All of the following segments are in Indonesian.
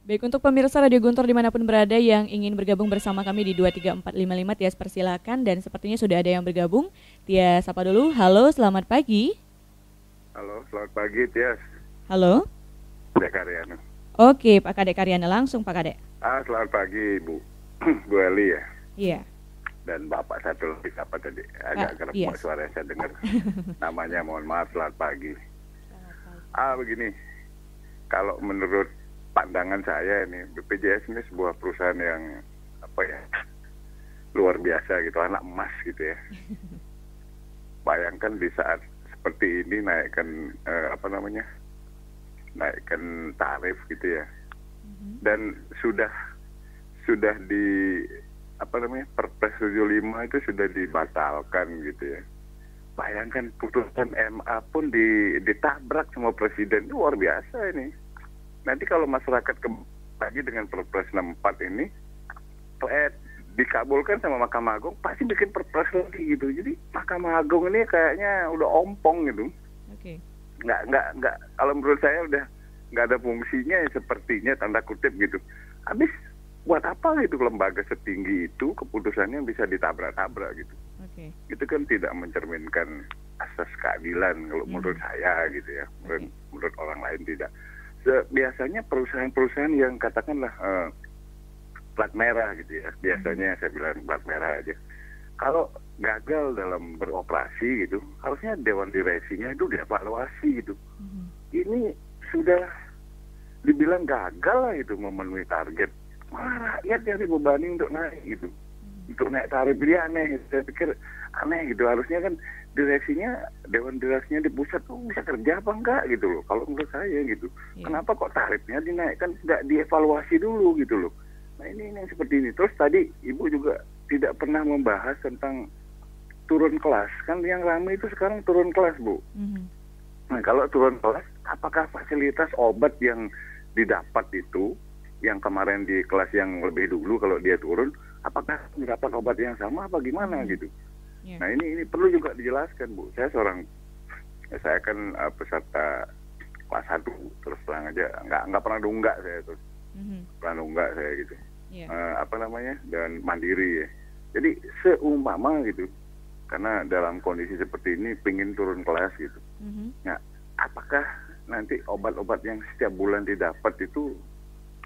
Baik, untuk pemirsa Radio Guntur dimanapun berada yang ingin bergabung bersama kami di 23455, Tias persilakan. Dan sepertinya sudah ada yang bergabung. Tias, sapa dulu. Halo, selamat pagi. Halo, selamat pagi Tias. Halo. Dek Karyana. Oke, Pak Kadek Karyana, langsung Pak Kadek. Selamat pagi Bu. Bu Eli ya. Iya. Dan Bapak satu lagi siapa tadi? Agak kerap suara saya dengar. Namanya mohon maaf, selamat pagi. Begini. Kalau menurut pandangan saya ini, BPJS ini sebuah perusahaan yang luar biasa gitu, anak emas gitu ya. Bayangkan di saat seperti ini naikkan naikkan tarif gitu ya. Dan sudah di Perpres 75 itu sudah dibatalkan gitu ya. Bayangkan putusan MA pun ditabrak sama presiden, itu luar biasa ini. Nanti kalau masyarakat lagi dengan Perpres 64 ini dikabulkan sama Mahkamah Agung, pasti bikin Perpres lagi gitu. Jadi Mahkamah Agung ini kayaknya udah ompong gitu. Oke. Nggak. Kalau menurut saya udah nggak ada fungsinya ya, sepertinya tanda kutip gitu. Habis buat apa gitu lembaga setinggi itu keputusannya bisa ditabrak-tabrak gitu. Oke. Itu kan tidak mencerminkan asas keadilan kalau menurut saya gitu ya. Menurut orang lain tidak. Biasanya perusahaan-perusahaan yang katakanlah plat merah gitu ya, biasanya saya bilang plat merah aja. Kalau gagal dalam beroperasi gitu, harusnya Dewan Direksinya itu dievaluasi gitu. Ini sudah dibilang gagal lah itu memenuhi target. Malah rakyat yang dibebani untuk naik gitu. Untuk naik tarif ini aneh, saya pikir aneh gitu. Harusnya kan direksinya, Dewan Direksinya di pusat tuh bisa kerja apa enggak gitu loh. Kalau menurut saya gitu. Kenapa kok tarifnya dinaikkan, nggak dievaluasi dulu gitu loh. Nah ini yang seperti ini. Terus tadi Ibu juga tidak pernah membahas tentang turun kelas. Kan yang ramai itu sekarang turun kelas Bu. Nah kalau turun kelas, apakah fasilitas obat yang didapat itu, yang kemarin di kelas yang lebih dulu kalau dia turun, apakah mendapat obat yang sama apa gimana gitu? Nah ini perlu juga dijelaskan Bu. Saya kan peserta kelas 1 terus terang aja, nggak pernah nunggak saya terus, pernah nunggak saya gitu, dan mandiri ya. Jadi seumpama gitu, karena dalam kondisi seperti ini pingin turun kelas gitu. Nah apakah nanti obat-obat yang setiap bulan didapat itu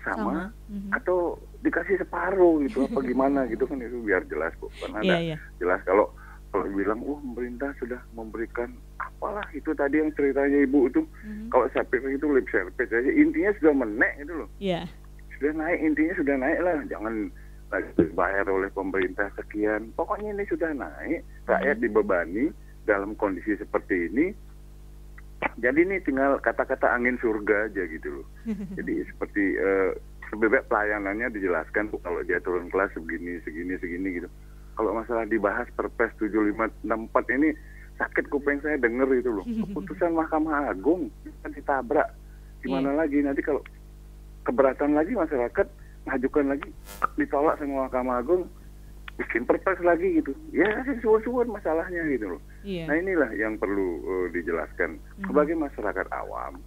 sama. Atau dikasih separuh gitu apa gimana gitu kan, itu biar jelas Bu. Karena jelas kalau bilang pemerintah sudah memberikan apalah itu tadi yang ceritanya Ibu itu, kalau saya pikir itu lip service aja, intinya sudah menaik gitu loh. Sudah naik, intinya sudah naik lah, jangan lagi dibayar oleh pemerintah sekian, pokoknya ini sudah naik, rakyat dibebani dalam kondisi seperti ini. Jadi ini tinggal kata-kata angin surga aja gitu loh. Jadi seperti lebih baik pelayanannya dijelaskan kalau dia turun kelas segini gitu. Kalau masalah dibahas Perpres 7564 ini sakit kuping saya denger itu loh. Keputusan Mahkamah Agung kan ditabrak. Gimana lagi nanti kalau keberatan lagi masyarakat ngajukan lagi, ditolak sama Mahkamah Agung, bikin Perpres lagi gitu. Ya suwun-suwun masalahnya gitu loh. Nah inilah yang perlu dijelaskan. Sebagai masyarakat awam,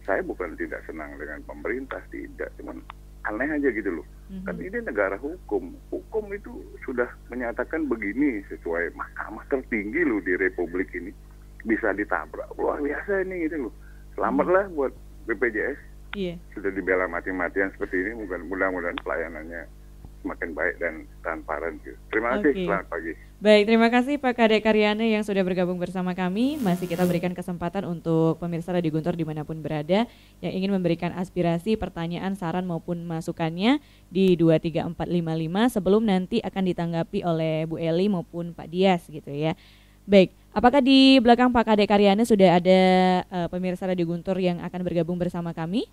saya bukan tidak senang dengan pemerintah, tidak, cuman aneh aja gitu loh. Kan ini negara hukum. Hukum itu sudah menyatakan begini sesuai mahkamah tertinggi loh di Republik ini. Bisa ditabrak. Luar biasa ini gitu loh. Selamatlah buat BPJS. Sudah dibela mati-matian seperti ini, mudah-mudahan pelayanannya semakin baik dan transparan. Terima kasih, selamat pagi. Baik, terima kasih Pak Kadek Karyana yang sudah bergabung bersama kami. Masih kita berikan kesempatan untuk pemirsa Radio Guntur dimanapun berada yang ingin memberikan aspirasi, pertanyaan, saran maupun masukannya di 23455 sebelum nanti akan ditanggapi oleh Bu Eli maupun Pak Dias gitu ya. Baik, apakah di belakang Pak Kadek Karyana sudah ada pemirsa Radio Guntur yang akan bergabung bersama kami?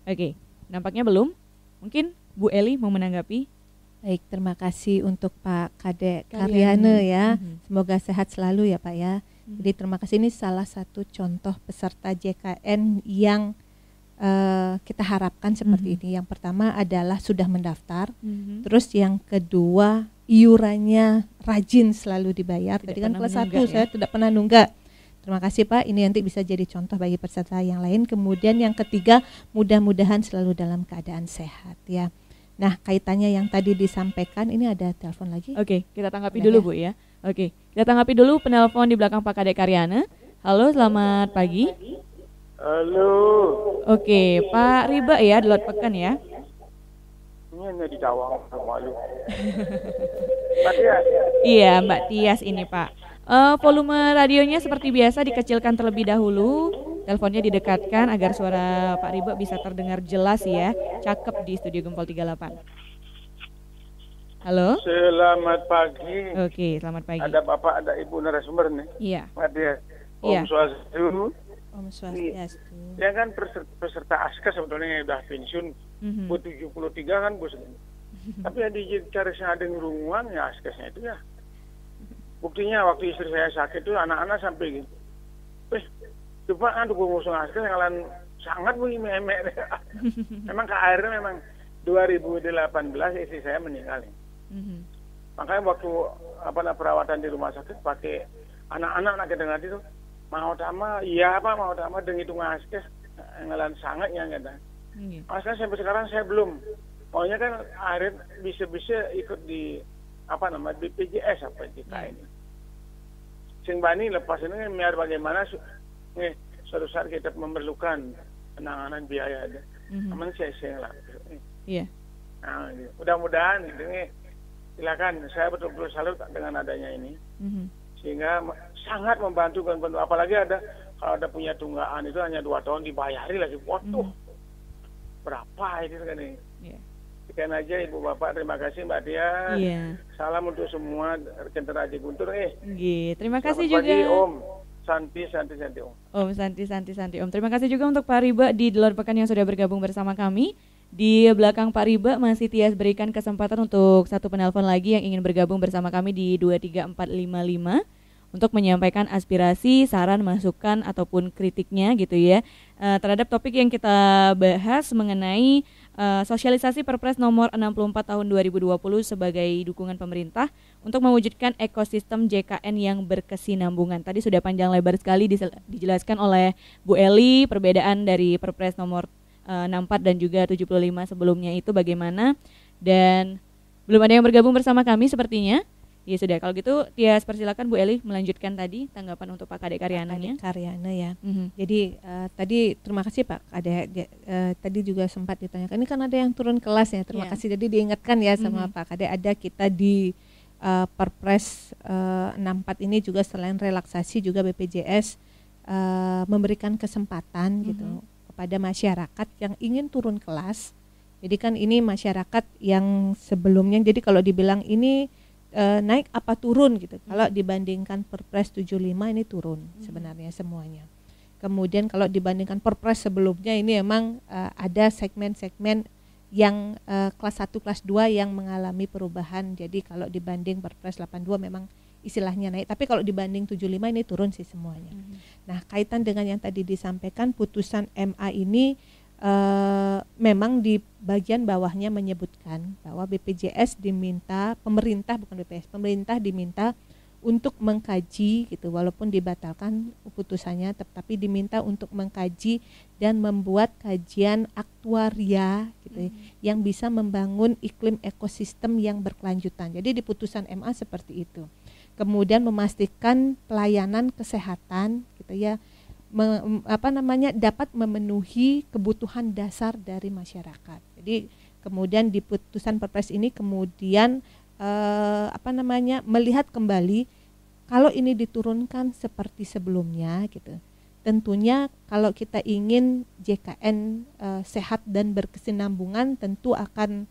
Oke, nampaknya belum. Mungkin Bu Eli mau menanggapi? Baik, terima kasih untuk Pak Kadek Karyana ya. Semoga sehat selalu ya Pak ya. Jadi terima kasih, ini salah satu contoh peserta JKN yang kita harapkan seperti ini. Yang pertama adalah sudah mendaftar. Terus yang kedua iurannya rajin selalu dibayar. Tadi kan kelas 1 saya tidak pernah nunggak. Terima kasih Pak, ini nanti bisa jadi contoh bagi peserta yang lain. Kemudian yang ketiga, mudah-mudahan selalu dalam keadaan sehat ya. Nah, kaitannya yang tadi disampaikan, ini ada telepon lagi. Oke, kita tanggapi dulu Bu ya. Oke, kita tanggapi dulu penelpon di belakang Pak Kadek Karyana. Halo, selamat pagi. Halo. Oke, Pak Riba ya, di Lot Pekan ya. Ini hanya di Cawang, malu. Mbak Tias. Iya, Mbak Tias ini Pak. Volume radionya seperti biasa dikecilkan terlebih dahulu. Teleponnya didekatkan agar suara Pak Riba bisa terdengar jelas ya. Cakep di Studio Gempol 38. Halo. Selamat pagi. Oke, selamat pagi. Ada Bapak, ada Ibu narasumber nih. Iya. Mbak Tias. Iya. Om Swastiastu. Om Swastiastu. Ya kan peserta ASKA sebetulnya yang udah pensiun. Bu 73 kan Bu. Tapi yang dicari ada ngurungan ya ASKA-nya itu ya. Buktinya waktu istri saya sakit itu anak-anak sampai gitu. Coba kan gue ngusung ASKA ngalan sangat memek. Memang KAR memang 2018 istri saya meninggal. Makanya waktu perawatan di rumah sakit pakai anak-anak dengar itu mau tama dengan itu ASKA ngalan sangat yang kata. ASKA sampai sekarang saya belum. Maunya kan akhirnya bisa ikut di BPJS JKN. Sing bani lepas ini biar bagaimana suatu saat kita memerlukan penanganan biaya ada. Aman saya lah. Iya. Nah, mudah-mudahan ini silakan, saya betul-betul salut dengan adanya ini. Sehingga sangat membantu apalagi kalau ada punya tunggaan itu hanya 2 tahun dibayari lagi. Waduh. Berapa itu kan ini? Iya. Sekian aja Ibu Bapak, terima kasih Mbak Tia. Iya. Salam untuk semua rekan Raja Guntur. Terima kasih selamat juga. Pagi, Om. Santi Om. Om Santi Om. Terima kasih juga untuk Pak Riba di Lot Pekan yang sudah bergabung bersama kami. Di belakang Pak Riba masih Tias berikan kesempatan untuk satu penelpon lagi yang ingin bergabung bersama kami di 23455 untuk menyampaikan aspirasi, saran, masukan ataupun kritiknya gitu ya terhadap topik yang kita bahas mengenai sosialisasi Perpres nomor 64 tahun 2020 sebagai dukungan pemerintah untuk mewujudkan ekosistem JKN yang berkesinambungan. Tadi sudah panjang lebar sekali dijelaskan oleh Bu Eli perbedaan dari Perpres nomor 64 dan juga 75 sebelumnya itu bagaimana, dan belum ada yang bergabung bersama kami sepertinya. Ya sudah, kalau gitu Tias persilakan Bu Eli melanjutkan tadi tanggapan untuk Pak Kadek Karyananya. Karyana ya. Jadi tadi terima kasih Pak Kadek. Tadi juga sempat ditanyakan, ini kan ada yang turun kelas ya. Terima kasih. Jadi diingatkan ya sama Pak Kadek, ada kita di Perpres 64 ini juga selain relaksasi juga BPJS memberikan kesempatan gitu kepada masyarakat yang ingin turun kelas. Jadi kan ini masyarakat yang sebelumnya, jadi kalau dibilang ini naik apa turun gitu. Kalau dibandingkan Perpres 75 ini turun sebenarnya semuanya. Kemudian kalau dibandingkan Perpres sebelumnya ini memang ada segmen-segmen yang kelas 1, kelas 2 yang mengalami perubahan. Jadi kalau dibanding Perpres 82 memang istilahnya naik, tapi kalau dibanding 75 ini turun sih semuanya. Nah, kaitan dengan yang tadi disampaikan putusan MA ini memang di bagian bawahnya menyebutkan bahwa BPJS diminta, pemerintah diminta untuk mengkaji gitu, walaupun dibatalkan putusannya, tetapi diminta untuk mengkaji dan membuat kajian aktuaria gitu, yang bisa membangun iklim ekosistem yang berkelanjutan. Jadi di putusan MA seperti itu. Kemudian memastikan pelayanan kesehatan gitu ya, dapat memenuhi kebutuhan dasar dari masyarakat. Jadi kemudian di putusan Perpres ini kemudian melihat kembali kalau ini diturunkan seperti sebelumnya gitu. Tentunya kalau kita ingin JKN sehat dan berkesinambungan tentu akan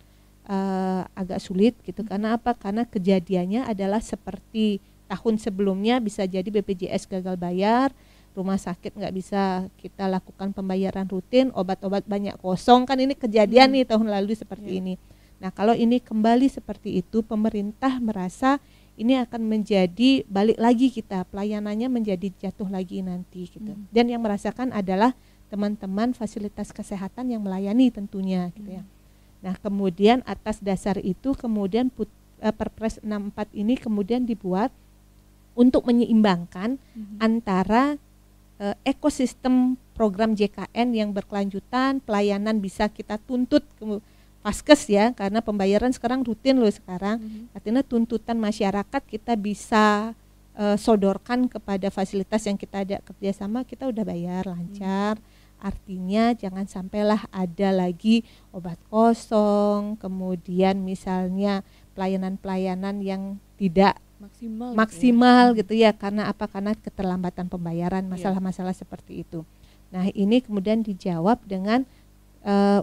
agak sulit gitu. Karena apa? Karena kejadiannya adalah seperti tahun sebelumnya, bisa jadi BPJS gagal bayar, rumah sakit nggak bisa kita lakukan pembayaran rutin, obat-obat banyak kosong, kan ini kejadian nih tahun lalu seperti ini. Nah kalau ini kembali seperti itu, pemerintah merasa ini akan menjadi balik lagi kita, pelayanannya menjadi jatuh lagi nanti gitu. Dan yang merasakan adalah teman-teman fasilitas kesehatan yang melayani tentunya gitu ya. Nah kemudian atas dasar itu kemudian Perpres 64 ini kemudian dibuat untuk menyeimbangkan antara ekosistem program JKN yang berkelanjutan, pelayanan bisa kita tuntut ke Vaskes ya, karena pembayaran sekarang rutin loh sekarang. Artinya tuntutan masyarakat kita bisa sodorkan kepada fasilitas yang kita ada kerjasama, kita udah bayar lancar. Artinya jangan sampailah ada lagi obat kosong, kemudian misalnya pelayanan-pelayanan yang tidak maksimal gitu ya. Karena apa? Karena keterlambatan pembayaran, masalah-masalah seperti itu. Nah, ini kemudian dijawab dengan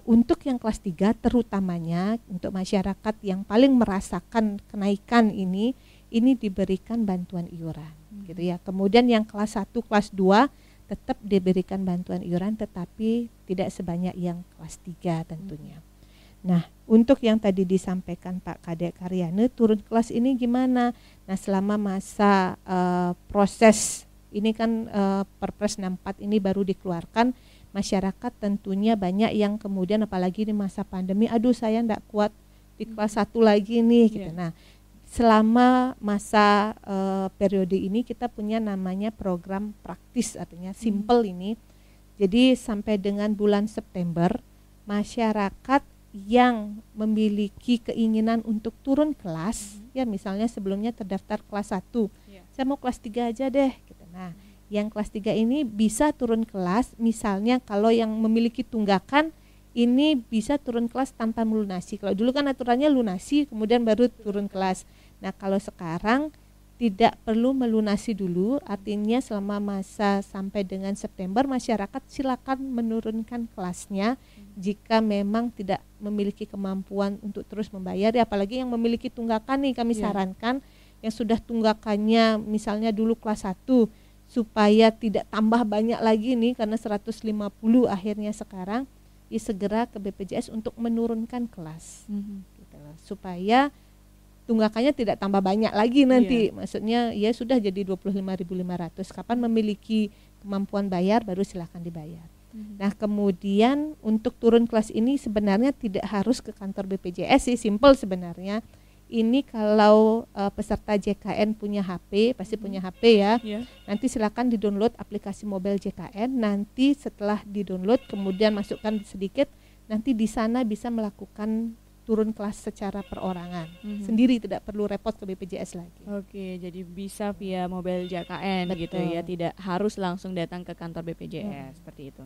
untuk yang kelas 3 terutamanya untuk masyarakat yang paling merasakan kenaikan ini diberikan bantuan iuran gitu ya. Kemudian yang kelas 1, kelas 2 tetap diberikan bantuan iuran tetapi tidak sebanyak yang kelas 3 tentunya. Nah, untuk yang tadi disampaikan Pak Kadek Karyana, turun kelas ini gimana? Nah, selama masa proses ini kan Perpres 64 ini baru dikeluarkan, masyarakat tentunya banyak yang kemudian apalagi di masa pandemi, aduh saya enggak kuat di kelas 1 lagi nih gitu. Nah, selama masa periode ini kita punya namanya program praktis, artinya simple ini. Jadi sampai dengan bulan September masyarakat yang memiliki keinginan untuk turun kelas, ya misalnya sebelumnya terdaftar kelas 1, saya mau kelas 3 aja deh gitu. Nah, yang kelas 3 ini bisa turun kelas, misalnya kalau yang memiliki tunggakan ini bisa turun kelas tanpa melunasi. Kalau dulu kan aturannya lunasi kemudian baru turun kelas. Nah, kalau sekarang tidak perlu melunasi dulu, artinya selama masa sampai dengan September masyarakat silakan menurunkan kelasnya jika memang tidak memiliki kemampuan untuk terus membayar, ya apalagi yang memiliki tunggakan nih kami sarankan yang sudah tunggakannya misalnya dulu kelas 1 supaya tidak tambah banyak lagi nih karena 150 akhirnya sekarang, ya segera ke BPJS untuk menurunkan kelas gitu loh, supaya tunggakannya tidak tambah banyak lagi nanti. Maksudnya ya sudah jadi 25.500, kapan memiliki kemampuan bayar baru silakan dibayar. Nah, kemudian untuk turun kelas ini sebenarnya tidak harus ke kantor BPJS sih, simple sebenarnya. Ini kalau peserta JKN punya HP, pasti punya HP ya. Nanti silakan di-download aplikasi mobile JKN. Nanti setelah di-download kemudian masukkan sedikit, nanti di sana bisa melakukan turun kelas secara perorangan sendiri, tidak perlu repot ke BPJS lagi. Oke, jadi bisa via mobile JKN. Betul. Gitu ya, tidak harus langsung datang ke kantor BPJS seperti itu.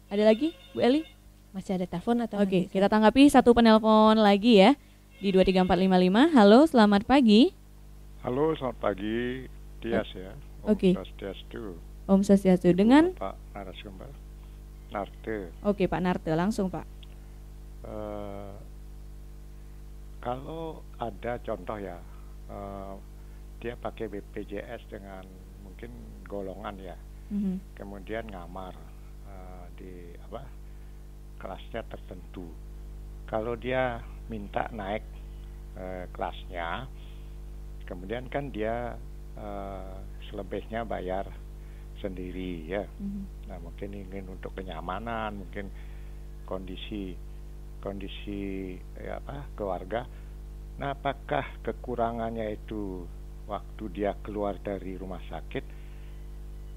Ada lagi, Bu Eli? Masih ada telepon atau? Oke, kita tanggapi satu penelpon lagi ya di 23455. Halo, selamat pagi. Halo, selamat pagi, Tias ya. Oke. Om Swastiastu dengan Pak narasumber Narte. Oke, Pak Narte, langsung Pak. Kalau ada contoh ya, dia pakai BPJS dengan mungkin golongan ya, kemudian ngamar di kelasnya tertentu. Kalau dia minta naik kelasnya, kemudian kan dia selebihnya bayar sendiri ya. Nah, mungkin ingin untuk kenyamanan, mungkin kondisi keluarga. Nah, apakah kekurangannya itu waktu dia keluar dari rumah sakit,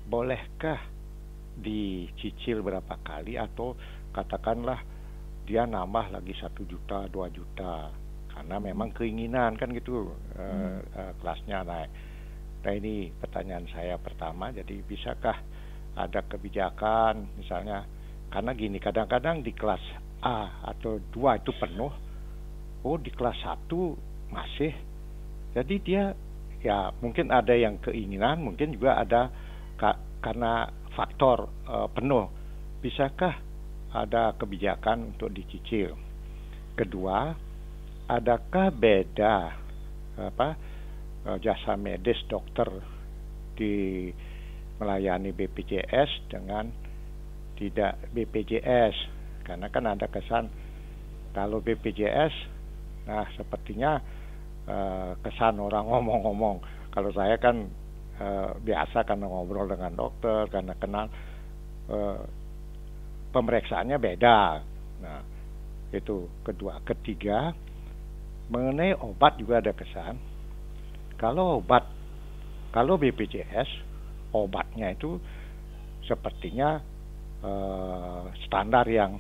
bolehkah dicicil berapa kali, atau katakanlah dia nambah lagi 1 juta 2 juta karena memang keinginan kan gitu, kelasnya naik. Nah, ini pertanyaan saya pertama. Jadi bisakah ada kebijakan misalnya, karena gini, kadang-kadang di kelas A atau 2 itu penuh, di kelas 1 masih, jadi dia ya mungkin ada yang keinginan, mungkin juga ada karena faktor penuh. Bisakah ada kebijakan untuk dicicil? Kedua, adakah beda jasa medis dokter di melayani BPJS dengan tidak BPJS? Karena kan ada kesan kalau BPJS, nah sepertinya kesan orang ngomong-ngomong. Kalau saya kan biasa karena ngobrol dengan dokter, karena kenal, pemeriksaannya beda. Nah, itu kedua. Ketiga, mengenai obat juga ada kesan. Kalau obat Kalau BPJS obatnya itu sepertinya standar yang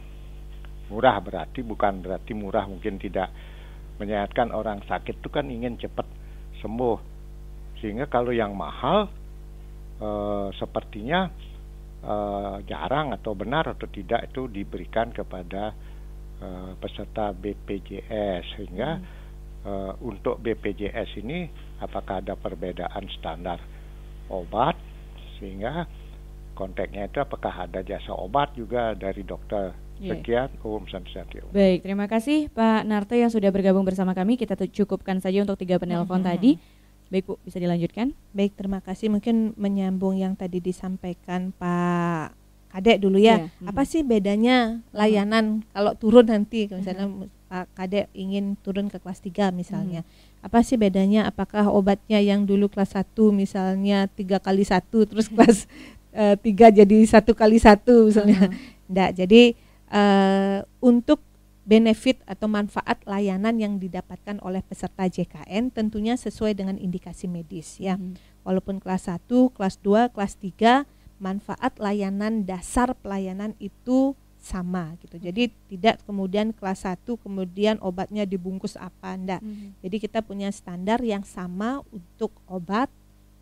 murah, bukan berarti murah mungkin tidak menyehatkan. Orang sakit itu kan ingin cepat sembuh, sehingga kalau yang mahal sepertinya jarang atau benar atau tidak itu diberikan kepada peserta BPJS. Sehingga untuk BPJS ini apakah ada perbedaan standar obat, sehingga konteksnya itu apakah ada jasa obat juga dari dokter. Sekian, Om Santiago. Baik, terima kasih Pak Narto yang sudah bergabung bersama kami. Kita cukupkan saja untuk 3 penelpon tadi. Baik Bu, bisa dilanjutkan? Baik, terima kasih. Mungkin menyambung yang tadi disampaikan Pak Kadek dulu ya. Apa sih bedanya layanan kalau turun nanti, misalnya Pak Kadek ingin turun ke kelas 3 misalnya. Apa sih bedanya? Apakah obatnya yang dulu kelas 1 misalnya 3x1 terus kelas 3 jadi 1x1 misalnya? Enggak, jadi untuk benefit atau manfaat layanan yang didapatkan oleh peserta JKN tentunya sesuai dengan indikasi medis ya. Walaupun kelas 1, kelas 2, kelas 3, manfaat layanan dasar pelayanan itu sama gitu. Jadi tidak kemudian kelas 1 kemudian obatnya dibungkus apa, enggak. Jadi kita punya standar yang sama untuk obat,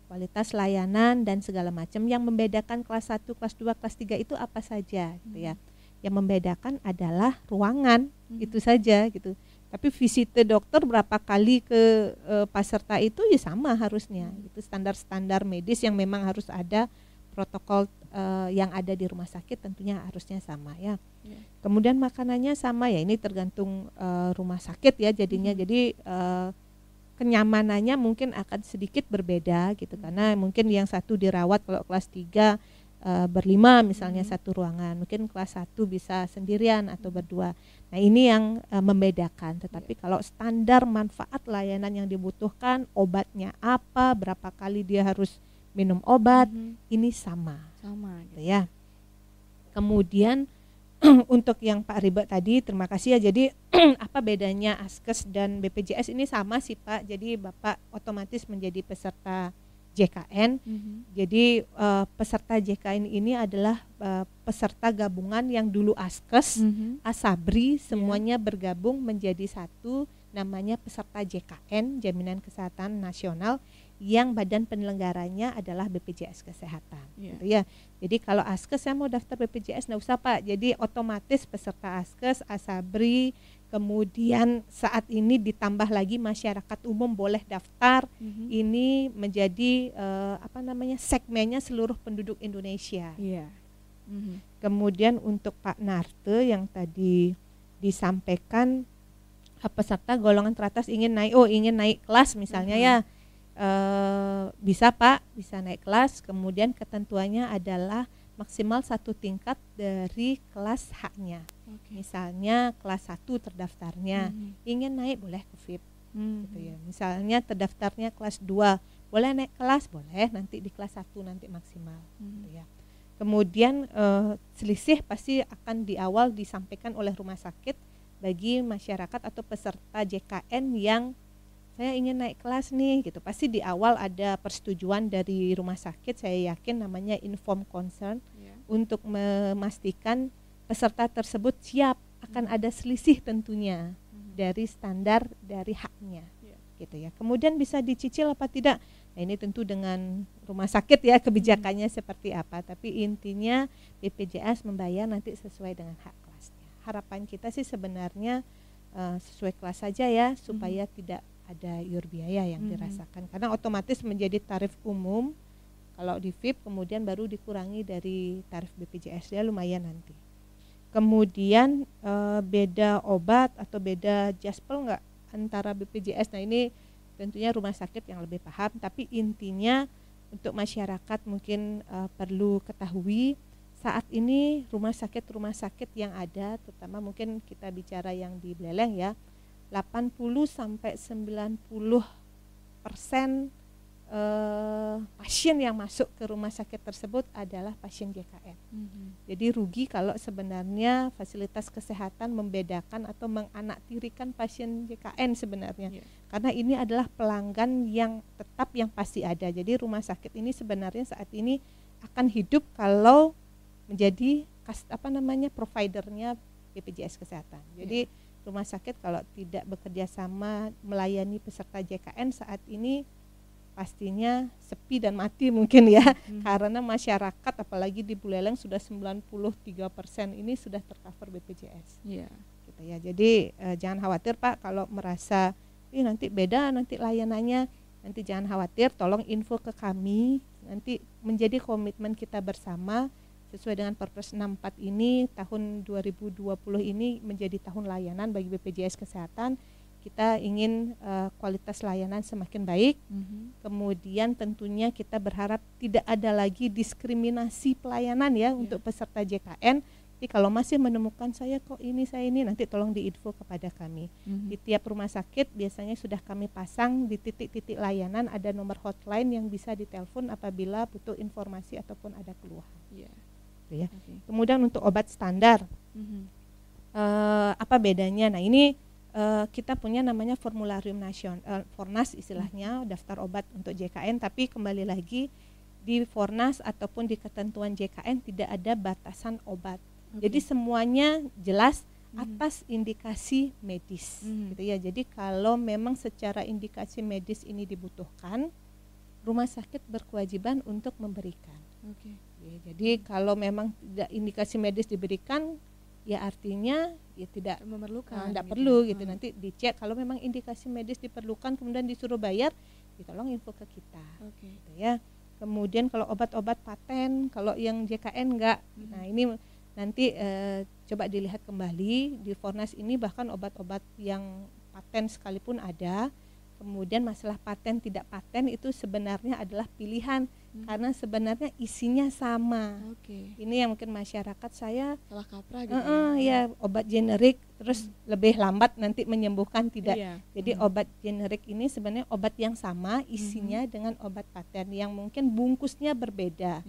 kualitas layanan dan segala macam. Yang membedakan kelas 1, kelas 2, kelas 3 itu apa saja gitu ya. Yang membedakan adalah ruangan, itu saja gitu. Tapi visite dokter berapa kali ke peserta itu ya sama harusnya. Itu standar-standar medis yang memang harus ada, protokol yang ada di rumah sakit tentunya harusnya sama ya. Kemudian makanannya sama ya, ini tergantung rumah sakit ya jadinya. Jadi kenyamanannya mungkin akan sedikit berbeda gitu, karena mungkin yang satu dirawat kalau kelas 3 berlima misalnya satu ruangan, mungkin kelas 1 bisa sendirian atau berdua. Nah ini yang membedakan. Tetapi kalau standar manfaat layanan yang dibutuhkan, obatnya apa, berapa kali dia harus minum obat, ini sama gitu ya. Kemudian untuk yang Pak Riba tadi, terima kasih ya. Jadi apa bedanya Askes dan BPJS? Ini sama sih Pak. Jadi Bapak otomatis menjadi peserta JKN. Jadi peserta JKN ini adalah peserta gabungan yang dulu Askes, Asabri, semuanya bergabung menjadi satu, namanya peserta JKN, Jaminan Kesehatan Nasional, yang badan penyelenggaranya adalah BPJS Kesehatan. Gitu ya. Jadi kalau Askes saya mau daftar BPJS nggak usah Pak. Jadi otomatis peserta Askes, Asabri, kemudian saat ini ditambah lagi masyarakat umum boleh daftar. Ini menjadi segmennya seluruh penduduk Indonesia. Kemudian untuk Pak Narte yang tadi disampaikan, peserta golongan teratas ingin naik kelas misalnya ya. Bisa Pak, bisa naik kelas. Kemudian ketentuannya adalah maksimal 1 tingkat dari kelas H-nya. Misalnya kelas 1 terdaftarnya, ingin naik boleh ke VIP gitu ya. Misalnya terdaftarnya kelas 2, boleh naik kelas, boleh nanti di kelas 1 nanti maksimal gitu ya. Kemudian selisih pasti akan di awal disampaikan oleh rumah sakit bagi masyarakat atau peserta JKN yang saya ingin naik kelas nih gitu. Pasti di awal ada persetujuan dari rumah sakit, saya yakin namanya informed consent, untuk memastikan peserta tersebut siap akan ada selisih tentunya dari standar dari haknya gitu ya. Kemudian bisa dicicil apa tidak, nah ini tentu dengan rumah sakit ya kebijakannya seperti apa, tapi intinya BPJS membayar nanti sesuai dengan hak kelasnya. Harapan kita sih sebenarnya sesuai kelas saja ya, supaya tidak ada iur biaya yang dirasakan, karena otomatis menjadi tarif umum kalau di VIP, kemudian baru dikurangi dari tarif BPJS, ya lumayan nanti. Kemudian beda obat atau beda jaspel nggak antara BPJS? Nah ini tentunya rumah sakit yang lebih paham, tapi intinya untuk masyarakat mungkin perlu ketahui saat ini rumah sakit yang ada, terutama mungkin kita bicara yang di Beleleng ya, 80-90% pasien yang masuk ke rumah sakit tersebut adalah pasien JKN. Jadi rugi kalau sebenarnya fasilitas kesehatan membedakan atau menganaktirikan pasien JKN sebenarnya. Karena ini adalah pelanggan yang tetap yang pasti ada. Jadi rumah sakit ini sebenarnya saat ini akan hidup kalau menjadi providernya BPJS Kesehatan. Jadi rumah sakit kalau tidak bekerja sama melayani peserta JKN saat ini pastinya sepi dan mati mungkin ya, karena masyarakat apalagi di Buleleng sudah 93% ini sudah tercover BPJS. Gitu ya. Jadi jangan khawatir Pak kalau merasa nanti beda nanti layanannya, nanti jangan khawatir, tolong info ke kami, nanti menjadi komitmen kita bersama sesuai dengan Perpres 64 ini tahun 2020 ini menjadi tahun layanan bagi BPJS Kesehatan. Kita ingin kualitas layanan semakin baik, kemudian tentunya kita berharap tidak ada lagi diskriminasi pelayanan ya untuk peserta JKN. Jadi kalau masih menemukan saya ini, nanti tolong diinfo kepada kami. Di tiap rumah sakit biasanya sudah kami pasang di titik-titik layanan ada nomor hotline yang bisa ditelepon apabila butuh informasi ataupun ada keluhan. Kemudian untuk obat standar, apa bedanya? Nah ini kita punya namanya formularium nasional, Fornas istilahnya, daftar obat untuk JKN, tapi kembali lagi di Fornas ataupun di ketentuan JKN tidak ada batasan obat. Jadi semuanya jelas atas indikasi medis, gitu ya. Jadi kalau memang secara indikasi medis ini dibutuhkan, rumah sakit berkewajiban untuk memberikan. Jadi kalau memang tidak indikasi medis diberikan, ya artinya ya tidak memerlukan, tidak perlu gitu. Nanti dicek kalau memang indikasi medis diperlukan kemudian disuruh bayar, tolong info ke kita. Gitu ya. Kemudian kalau obat-obat paten, kalau yang JKN enggak. Nah ini nanti coba dilihat kembali di Fornas ini, bahkan obat-obat yang paten sekalipun ada. Kemudian masalah paten tidak paten itu sebenarnya adalah pilihan, karena sebenarnya isinya sama. Ini yang mungkin masyarakat saya salah kaprah gitu ya, obat generik terus lebih lambat nanti menyembuhkan, tidak. Jadi obat generik ini sebenarnya obat yang sama isinya dengan obat paten yang mungkin bungkusnya berbeda.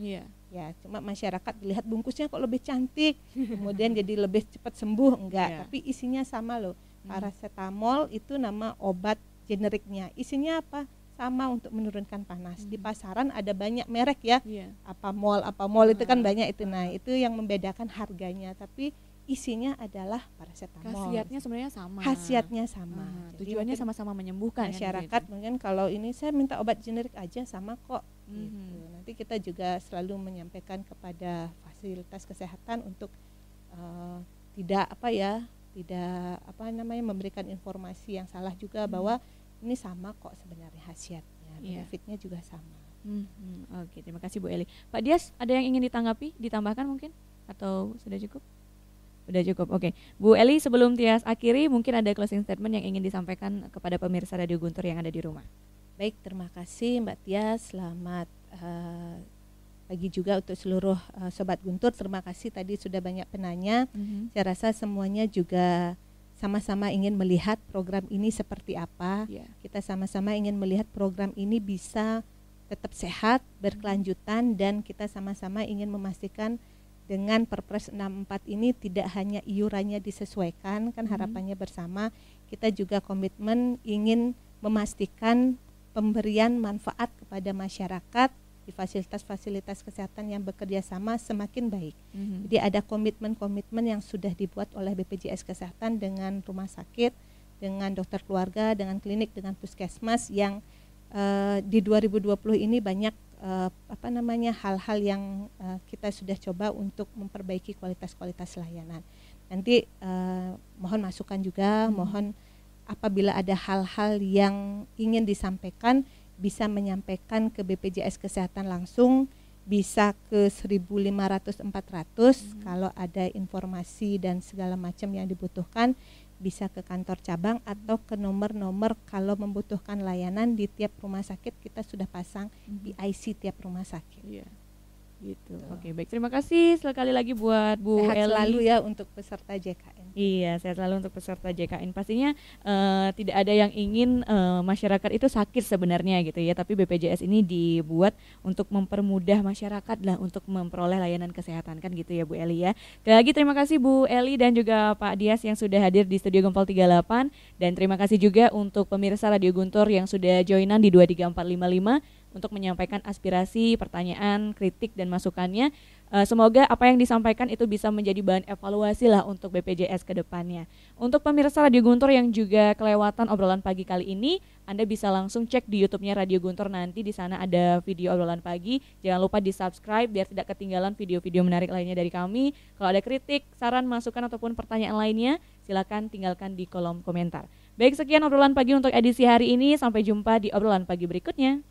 Ya, cuma masyarakat lihat bungkusnya kok lebih cantik, kemudian jadi lebih cepat sembuh, enggak, tapi isinya sama loh. Paracetamol itu nama obat generiknya, isinya apa? Sama untuk menurunkan panas. Di pasaran ada banyak merek ya, apa mall itu kan banyak itu. Nah itu yang membedakan harganya, tapi isinya adalah paracetamol. Khasiatnya sebenarnya sama. Tujuannya sama-sama menyembuhkan. Masyarakat mungkin kalau ini saya minta obat generik aja sama kok. Gitu. Nanti kita juga selalu menyampaikan kepada fasilitas kesehatan untuk tidak memberikan informasi yang salah juga bahwa ini sama kok sebenarnya khasiatnya, benefitnya juga sama. Oke, terima kasih Bu Eli. Pak Dias, ada yang ingin ditambahkan mungkin? Atau sudah cukup? Sudah cukup, oke. Bu Eli, sebelum Tias akhiri, mungkin ada closing statement yang ingin disampaikan kepada pemirsa Radio Guntur yang ada di rumah. Baik, terima kasih Mbak Tias. Selamat pagi juga untuk seluruh Sobat Guntur. Terima kasih tadi sudah banyak penanya. Saya rasa semuanya juga sama-sama ingin melihat program ini seperti apa. Kita sama-sama ingin melihat program ini bisa tetap sehat, berkelanjutan, dan kita sama-sama ingin memastikan dengan Perpres 64 ini tidak hanya iurannya disesuaikan, kan harapannya bersama, kita juga komitmen ingin memastikan pemberian manfaat kepada masyarakat di fasilitas-fasilitas kesehatan yang bekerja sama semakin baik. Jadi ada komitmen-komitmen yang sudah dibuat oleh BPJS Kesehatan dengan rumah sakit, dengan dokter keluarga, dengan klinik, dengan puskesmas yang di 2020 ini banyak hal-hal yang kita sudah coba untuk memperbaiki kualitas layanan. Nanti mohon masukan juga, mohon apabila ada hal-hal yang ingin disampaikan bisa menyampaikan ke BPJS Kesehatan langsung, bisa ke 1500-400 kalau ada informasi dan segala macam yang dibutuhkan, bisa ke kantor cabang atau ke nomor-nomor kalau membutuhkan layanan di tiap rumah sakit kita sudah pasang di IC tiap rumah sakit. Gitu. Oke, baik. Terima kasih sekali lagi buat Bu Sehat Eli. selalu ya untuk peserta JKN. Iya, sehat selalu untuk peserta JKN. Pastinya tidak ada yang ingin masyarakat itu sakit sebenarnya gitu ya. Tapi BPJS ini dibuat untuk mempermudah masyarakat lah untuk memperoleh layanan kesehatan kan gitu ya Bu Eli ya. Sekali lagi terima kasih Bu Eli dan juga Pak Dias yang sudah hadir di Studio Gempol 38. Dan terima kasih juga untuk pemirsa Radio Guntur yang sudah joinan di 23455 untuk menyampaikan aspirasi, pertanyaan, kritik, dan masukannya. Semoga apa yang disampaikan itu bisa menjadi bahan evaluasi lah untuk BPJS ke depannya. Untuk pemirsa Radio Guntur yang juga kelewatan obrolan pagi kali ini, Anda bisa langsung cek di YouTube-nya Radio Guntur, nanti di sana ada video obrolan pagi. Jangan lupa di-subscribe biar tidak ketinggalan video-video menarik lainnya dari kami. Kalau ada kritik, saran, masukan, ataupun pertanyaan lainnya, silakan tinggalkan di kolom komentar. Baik, sekian obrolan pagi untuk edisi hari ini. Sampai jumpa di obrolan pagi berikutnya.